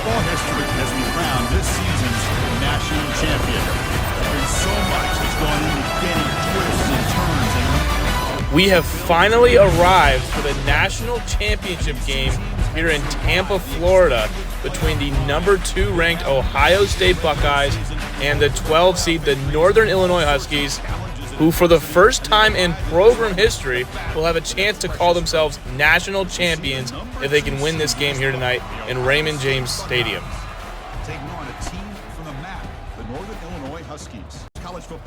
football history as we crown this season's national champion. There's been so much that's gone into getting twists and turns. We have finally arrived for the national championship game here in Tampa, Florida, between the number 2 ranked Ohio State Buckeyes and the 12 seed, the Northern Illinois Huskies, who for the first time in program history will have a chance to call themselves national champions if they can win this game here tonight in Raymond James Stadium. Taking on a team from the map, the Northern Illinois Huskies.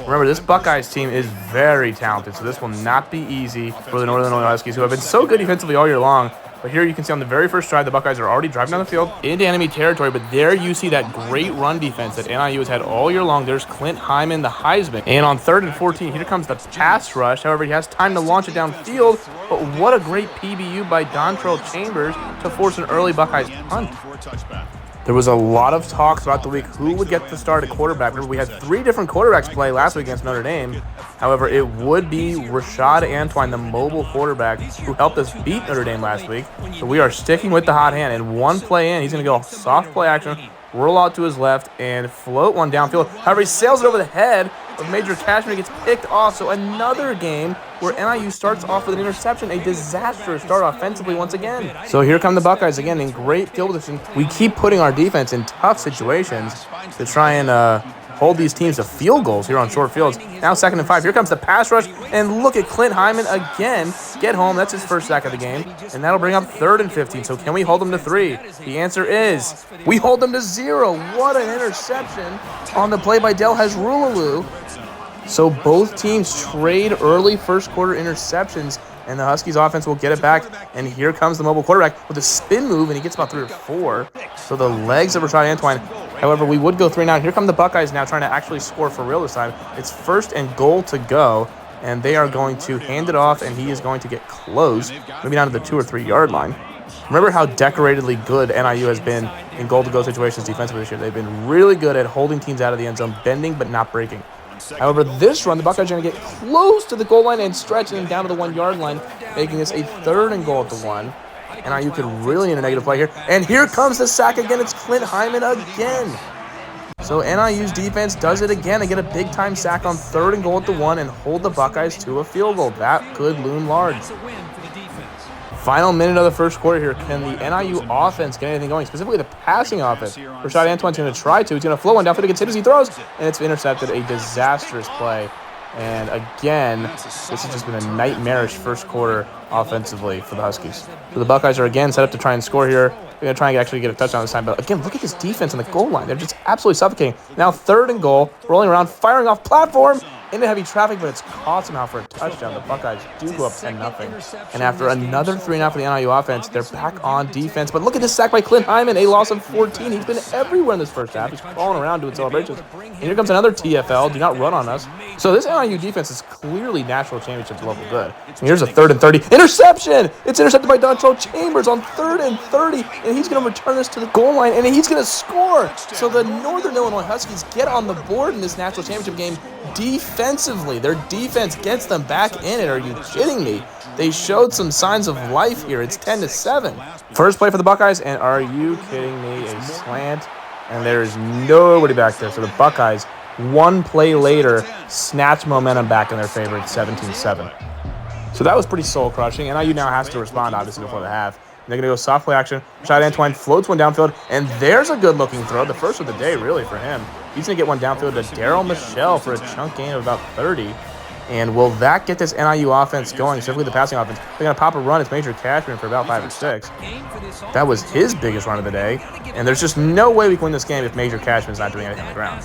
Remember, this Buckeyes team is very talented, so this will not be easy for the Northern Illinois Huskies, who have been so good defensively all year long. But here you can see on the very first drive, the Buckeyes are already driving down the field into enemy territory. But there you see that great run defense that NIU has had all year long. There's Clint Hyman, the Heisman. And on 3rd and 14, here comes the pass rush. However, he has time to launch it downfield. But what a great PBU by Dontrell Chambers to force an early Buckeyes punt. There was a lot of talk throughout the week who would get to start at quarterback. Remember, we had 3 different quarterbacks play last week against Notre Dame. However, it would be Rashad Antwine, the mobile quarterback, who helped us beat Notre Dame last week. So we are sticking with the hot hand. And one play in, he's going to go soft play action, roll out to his left, and float one downfield. However, he sails it over the head of Major Cashman. He gets picked off. So another game where NIU starts off with an interception, a disastrous start offensively once again. So here come the Buckeyes again in great field position. We keep putting our defense in tough situations to try and hold these teams to field goals here on short fields. Now 2nd and 5. Here comes the pass rush, and look at Clint Hyman again. Get home. That's his first sack of the game, and that'll bring up 3rd and 15. So can we hold them to 3? The answer is we hold them to 0. What an interception on the play by Del Hasrululu. So both teams trade early first quarter interceptions, and the Huskies offense will get it back. And here comes the mobile quarterback with a spin move, and he gets about 3 or 4. So the legs of Rashad Antwine. However, we would go 3 now. Here come the Buckeyes now trying to actually score for real this time. It's 1st and goal to go, and they are going to hand it off, and he is going to get close, maybe down to the 2 or 3 yard line. Remember how decoratedly good NIU has been in goal-to-go situations defensively this year. They've been really good at holding teams out of the end zone, bending but not breaking. However, this run, the Buckeyes are going to get close to the goal line and stretch and down to the 1 yard line, making this a 3rd and goal at the 1. NIU could really need a negative play here. And here comes the sack again. It's Clint Hyman again. So NIU's defense does it again. They get a big-time sack on 3rd and goal at the 1 and hold the Buckeyes to a field goal. That could loom large. Final minute of the first quarter here. Can the NIU offense get anything going, specifically the passing offense? Rashad Antwine's going to try to. He's going to flow one downfield. He gets hit as he throws, and it's intercepted. A disastrous play. And again, this has just been a nightmarish first quarter offensively for the Huskies. So the Buckeyes are again set up to try and score here. They're going to try and actually get a touchdown this time. But again, look at this defense on the goal line. They're just absolutely suffocating. Now 3rd and goal, rolling around, firing off platform into heavy traffic, but it's caught somehow for a touchdown. The Buckeyes do go up 10-0. And after another 3 now for the NIU offense, they're back on defense. But look at this sack by Clint Hyman, a loss of 14. He's been everywhere in this first half. He's crawling around doing celebrations. And here comes another TFL. Do not run on us. So this NIU defense is clearly national championship level good. And here's a 3rd and 30. Interception! It's intercepted by Dontrell Chambers on 3rd and 30. And he's going to return this to the goal line, and he's going to score. So the Northern Illinois Huskies get on the board in this national championship game defensively. Their defense gets them back in it. Are you kidding me? They showed some signs of life here. It's 10-7. First play for the Buckeyes, and are you kidding me? A slant, and there is nobody back there. So the Buckeyes, 1 play later, snatch momentum back in their favor at 17-7. So that was pretty soul-crushing, and NIU now has to respond, obviously, before the half. They're going to go soft play action. Rashad Antwine floats one downfield, and there's a good-looking throw. The first of the day, really, for him. He's going to get one downfield to Darryl Michelle for a chunk gain of about 30. And will that get this NIU offense going, specifically the passing offense? They're going to pop a run. It's Major Cashman for about 5 or 6. That was his biggest run of the day. And there's just no way we can win this game if Major Cashman's not doing anything on the ground.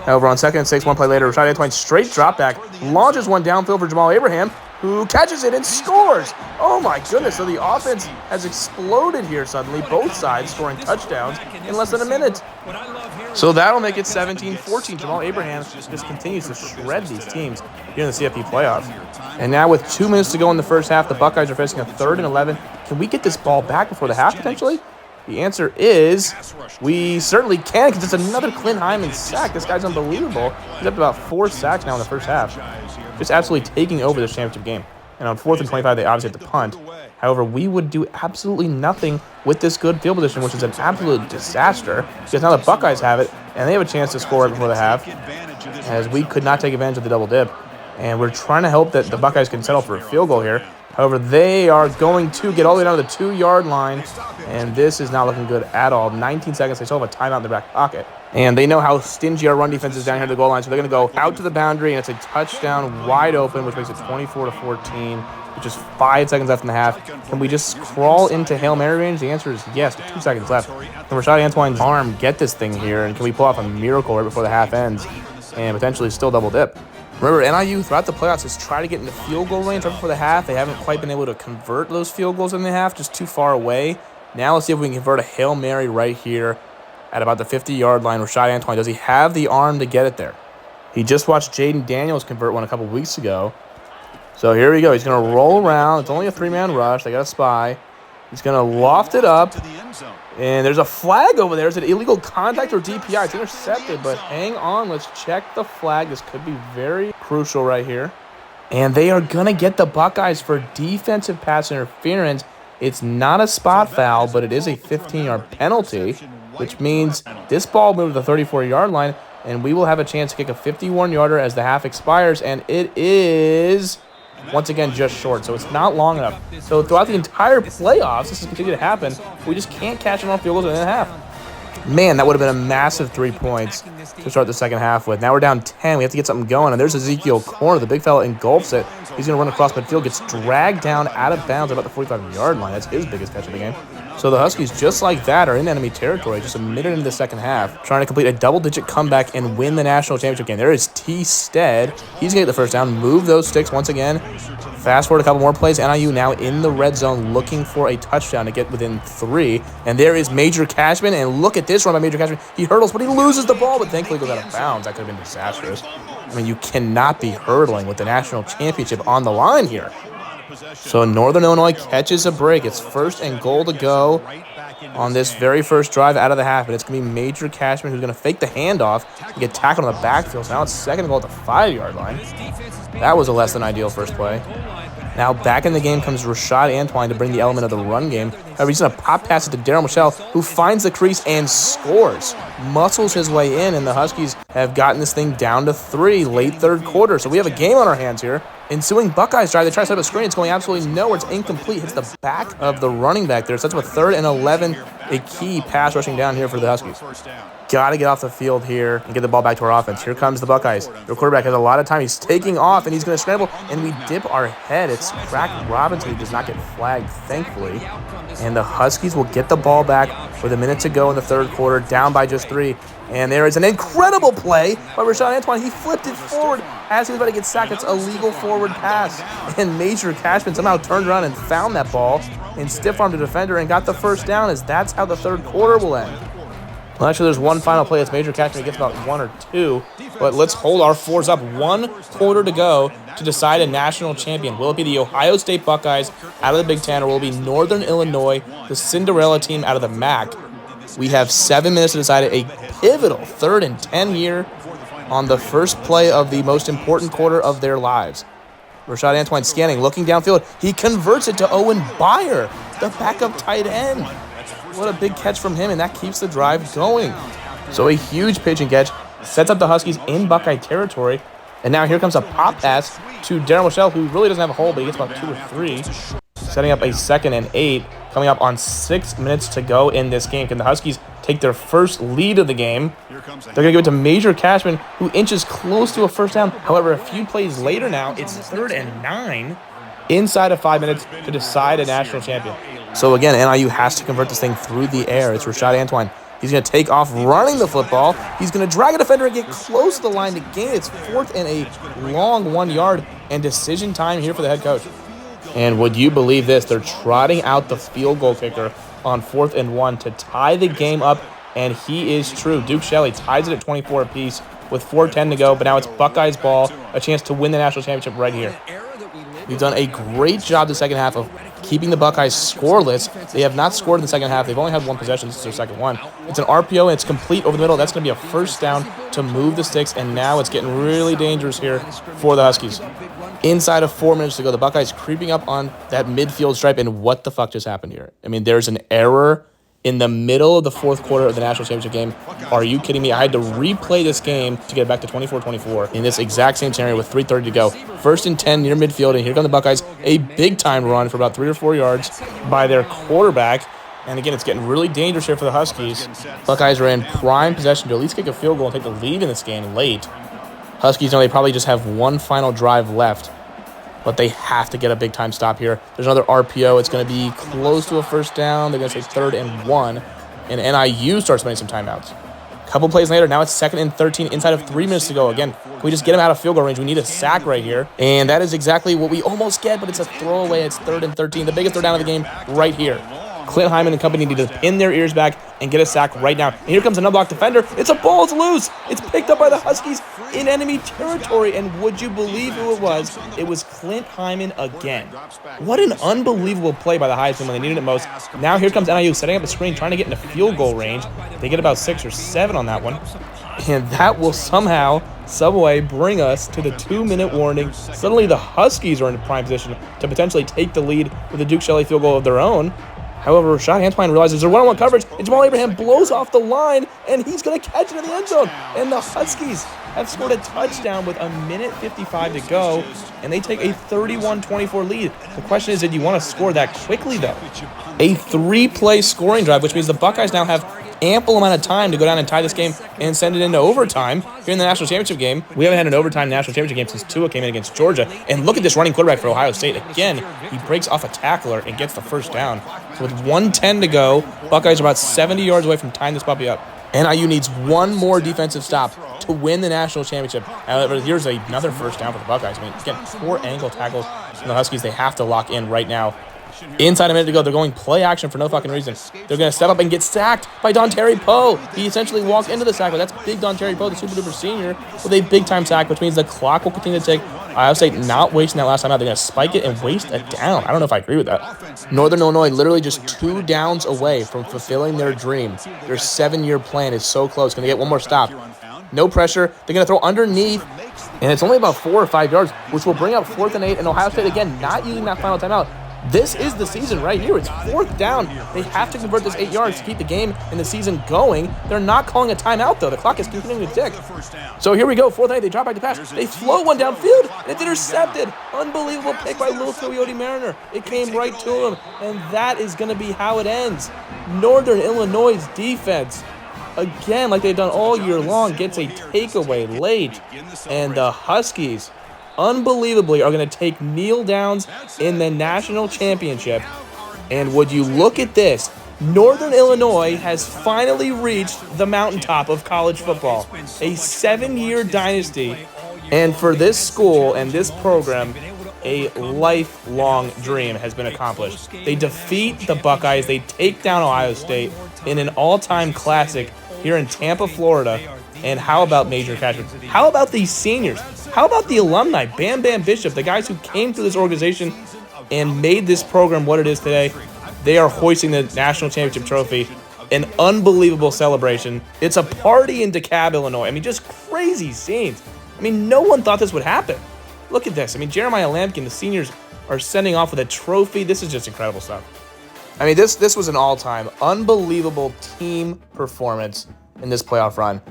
However, on 2nd and 6, 1 play later, Rashad Antwine straight drop back, launches one downfield for Jamal Abraham, who catches it and scores. Oh my goodness, so the offense has exploded here suddenly, both sides scoring touchdowns in less than a minute. So that'll make it 17-14. Jamal Abraham just continues to shred these teams here in the CFP playoffs. And now with 2 minutes to go in the first half, the Buckeyes are facing a 3rd and 11. Can we get this ball back before the half potentially? The answer is we certainly can, because it's another Clint Hyman sack. This guy's unbelievable. He's up to about 4 sacks now in the first half. Just absolutely taking over this championship game. And on 4th and 25, they obviously have to punt. However, we would do absolutely nothing with this good field position, which is an absolute disaster, because now the Buckeyes have it, and they have a chance to score right before the half, as we could not take advantage of the double dip. And we're trying to hope that the Buckeyes can settle for a field goal here. However, they are going to get all the way down to the 2-yard line, and this is not looking good at all. 19 seconds, they still have a timeout in their back pocket. And they know how stingy our run defense is down here at the goal line, so they're going to go out to the boundary, and it's a touchdown wide open, which makes it 24-14, with just 5 seconds left in the half. Can we just crawl into Hail Mary range? The answer is yes, with 2 seconds left. Can Rashad Antoine's arm get this thing here, and can we pull off a miracle right before the half ends and potentially still double dip? Remember, NIU throughout the playoffs has tried to get into field goal range right before the half. They haven't quite been able to convert those field goals in the half, just too far away. Now let's see if we can convert a Hail Mary right here at about the 50-yard line. Rashad Antoine, does he have the arm to get it there? He just watched Jaden Daniels convert one a couple weeks ago. So here we go. He's going to roll around. It's only a 3-man rush. They got a spy. He's going to loft it up. And there's a flag over there. Is it illegal contact or DPI? It's intercepted, but hang on. Let's check the flag. This could be very crucial right here. And they are going to get the Buckeyes for defensive pass interference. It's not a spot foul, but it is a 15-yard penalty, which means this ball moved to the 34-yard line, and we will have a chance to kick a 51-yarder as the half expires, and it is, once again, just short, so it's not long enough. So throughout the entire playoffs, this has continued to happen. We just can't catch them on field goals in the half. Man, that would have been a massive 3 points to start the second half with. Now we're down 10. We have to get something going, and there's Ezekiel Corner. The big fella engulfs it. He's going to run across midfield, gets dragged down out of bounds at about the 45-yard line. That's his biggest catch of the game. So the Huskies, just like that, are in enemy territory just a minute into the second half, trying to complete a double-digit comeback and win the national championship game. There is T. Stead. He's going to get the first down, move those sticks once again. Fast forward a couple more plays. NIU now in the red zone looking for a touchdown to get within 3. And there is Major Cashman, and look at this run by Major Cashman. He hurdles, but he loses the ball, but thankfully goes out of bounds. That could have been disastrous. I mean, you cannot be hurdling with the national championship on the line here. So Northern Illinois catches a break. It's 1st and goal to go on this very first drive out of the half. And it's going to be Major Cashman who's going to fake the handoff and get tackled on the backfield. So now it's 2nd and goal at the 5-yard line. That was a less than ideal first play. Now back in the game comes Rashad Antoine to bring the element of the run game. However, he's going to pop pass it to Darryl Michelle, who finds the crease and scores. Muscles his way in, and the Huskies have gotten this thing down to 3 late third quarter. So we have a game on our hands here. Ensuing Buckeyes drive, they try to set up a screen. It's going absolutely nowhere. It's incomplete. Hits the back of the running back there. So that's a 3rd and 11, a key pass rushing down here for the Huskies. Got to get off the field here and get the ball back to our offense. Here comes the Buckeyes. Their quarterback has a lot of time. He's taking off, and he's going to scramble, and we dip our head. It's Crack Robinson who does not get flagged, thankfully. And the Huskies will get the ball back with a minute to go in the third quarter, down by just 3. And there is an incredible play by Rashad Antoine. He flipped it forward as he was about to get sacked. It's a legal forward pass. And Major Cashman somehow turned around and found that ball and stiff-armed the defender and got the first down, as that's how the third quarter will end. Well, actually, there's one final play. It's Major Cashman. He gets about 1 or 2. But let's hold our 4s up. 1 quarter to go to decide a national champion. Will it be the Ohio State Buckeyes out of the Big Ten, or will it be Northern Illinois, the Cinderella team out of the MAC? We have 7 minutes to decide a pivotal 3rd and 10 here on the first play of the most important quarter of their lives. Rashad Antoine scanning, looking downfield. He converts it to Owen Byer, the backup tight end. What a big catch from him, and that keeps the drive going. So a huge pitch and catch sets up the Huskies in Buckeye territory. And now here comes a pop pass to Darryl Michelle, who really doesn't have a hole, but he gets about 2 or 3. Setting up a 2nd and 8, coming up on 6 minutes to go in this game. Can the Huskies take their first lead of the game? They're going to give it to Major Cashman, who inches close to a first down. However, a few plays later now, it's 3rd and 9 inside of 5 minutes to decide a national champion. So again, NIU has to convert this thing through the air. It's Rashad Antoine. He's going to take off running the football. He's going to drag a defender and get close to the line to gain. It's 4th and a long 1 yard, and decision time here for the head coach. And would you believe this? They're trotting out the field goal kicker on 4th and 1 to tie the game up, and he is true. Duke Shelley ties it at 24 apiece with 4:10 to go, but now it's Buckeyes ball, a chance to win the national championship right here. We've done a great job the second half of keeping the Buckeyes scoreless. They have not scored in the second half. They've only had 1 possession. This is their second one. It's an RPO, and it's complete over the middle. That's going to be a first down to move the sticks, and now it's getting really dangerous here for the Huskies. Inside of 4 minutes to go, the Buckeyes creeping up on that midfield stripe, and what the fuck just happened here? I mean, there's an error in the middle of the fourth quarter of the national championship game. Are you kidding me? I had to replay this game to get it back to 24-24 in this exact same scenario with 3:30 to go. 1st and 10 near midfield, and here come the Buckeyes. A big-time run for about 3 or 4 yards by their quarterback. And again, it's getting really dangerous here for the Huskies. Buckeyes are in prime possession to at least kick a field goal and take the lead in this game late. Huskies know they probably just have one final drive left, but they have to get a big-time stop here. There's another RPO. It's going to be close to a first down. They're going to say 3rd and 1, and NIU starts spending some timeouts. A couple plays later, now it's 2nd and 13 inside of 3 minutes to go. Again, can we just get him out of field goal range? We need a sack right here, and that is exactly what we almost get, but it's a throwaway. It's 3rd and 13, the biggest third down of the game right here. Clint Hyman and company need to pin their ears back and get a sack right now. And here comes an unblocked defender. It's a ball. It's loose. It's picked up by the Huskies in enemy territory. And would you believe who it was? It was Clint Hyman again. What an unbelievable play by the Heisman when they needed it most. Now here comes NIU setting up a screen, trying to get into field goal range. They get about 6 or 7 on that one. And that will somehow, some way, bring us to the 2-minute warning. Suddenly the Huskies are in prime position to potentially take the lead with a Duke Shelley field goal of their own. However, Rashad Hansline realizes there's one-on-one coverage, and Jamal Abraham blows off the line, and he's going to catch it in the end zone. And the Huskies have scored a touchdown with 1:55 to go, and they take a 31-24 lead. The question is, did you want to score that quickly, though? A 3-play scoring drive, which means the Buckeyes now have ample amount of time to go down and tie this game and send it into overtime here in the national championship game. We haven't had an overtime national championship game since Tua came in against Georgia. And look at this running quarterback for Ohio State. Again, he breaks off a tackler and gets the first down. So with 1:10 to go, Buckeyes are about 70 yards away from tying this puppy up. NIU needs one more defensive stop to win the national championship. However, here's another first down for the Buckeyes. I mean, again, 4 ankle tackles from the Huskies. They have to lock in right now. Inside a minute to go, they're going play action for no fucking reason. They're going to step up and get sacked by Dontari Poe. He essentially walked into the sack, but that's big Dontari Poe, the super-duper senior, with a big-time sack, which means the clock will continue to tick. Ohio State not wasting that last time out. They're going to spike it and waste a down. I don't know if I agree with that. Northern Illinois literally just 2 downs away from fulfilling their dream. Their 7-year plan is so close. Going to get one more stop. No pressure. They're going to throw underneath, and it's only about 4 or 5 yards, which will bring up 4th and 8, and Ohio State, again, not using that final timeout. This is the season right here. It's 4th down. They have to convert this 8 yards to keep the game and the season going. They're not calling a timeout, though. The clock is continuing to tick. So here we go. 4th and 8. They drop back to pass. They float one downfield, and it's intercepted. Unbelievable pick by Little Coyote Mariner. It came right to him, and that is going to be how it ends. Northern Illinois' defense, again, like they've done all year long, gets a takeaway late, and the Huskies, unbelievably, are going to take kneel downs in the national championship. And would you look at this? Northern Illinois has finally reached the mountaintop of college football. A 7-year dynasty. And for this school and this program, a lifelong dream has been accomplished. They defeat the Buckeyes. They take down Ohio State in an all-time classic here in Tampa, Florida. And how about Major Cashman? How about these seniors? How about the alumni, Bam Bam Bishop, the guys who came through this organization and made this program what it is today? They are hoisting the national championship trophy. An unbelievable celebration. It's a party in DeKalb, Illinois. I mean, just crazy scenes. I mean, no one thought this would happen. Look at this. I mean, Jeremiah Lampkin, the seniors are sending off with a trophy. This is just incredible stuff. I mean, this was an all-time unbelievable team performance in this playoff run.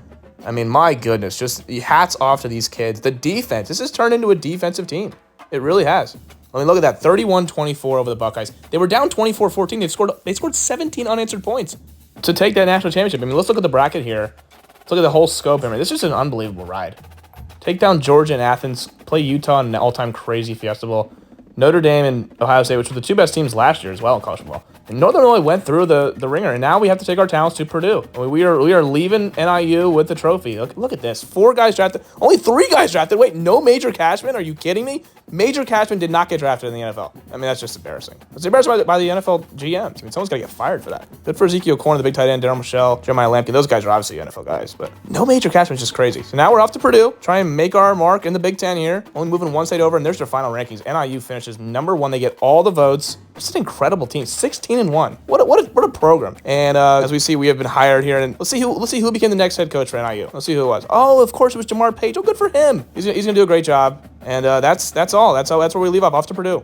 I mean, my goodness, just hats off to these kids. The defense, this has turned into a defensive team. It really has. I mean, look at that, 31-24 over the Buckeyes. They were down 24-14. They scored 17 unanswered points to take that national championship. I mean, let's look at the bracket here. Let's look at the whole scope. I mean, this is just an unbelievable ride. Take down Georgia and Athens, play Utah in an all-time crazy Fiesta Bowl. Notre Dame and Ohio State, which were the 2 best teams last year as well in college football. And Northern Illinois went through the ringer, and now we have to take our talents to Purdue. I mean, we are leaving NIU with the trophy. Look at this. 4 guys drafted. Only 3 guys drafted. Wait, no Major Cashman? Are you kidding me? Major Cashman did not get drafted in the NFL. I mean, that's just embarrassing. It's embarrassing by the NFL GMs. I mean, someone's got to get fired for that. Good for Ezekiel Corner, the big tight end, Darryl Michelle, Jeremiah Lampkin. Those guys are obviously NFL guys, but no Major Cashman is just crazy. So now we're off to Purdue, try and make our mark in the Big Ten here. Only moving 1 state over, and there's their final rankings. NIU finishes number 1. They get all the votes. Just an incredible team, 16-1. What a program. And as we see, we have been hired here, and let's see who became the next head coach for NIU. Let's see who it was. Oh, of course it was Jamar Page. Oh, good for him. He's gonna do a great job. And that's all. That's where we leave off to Purdue.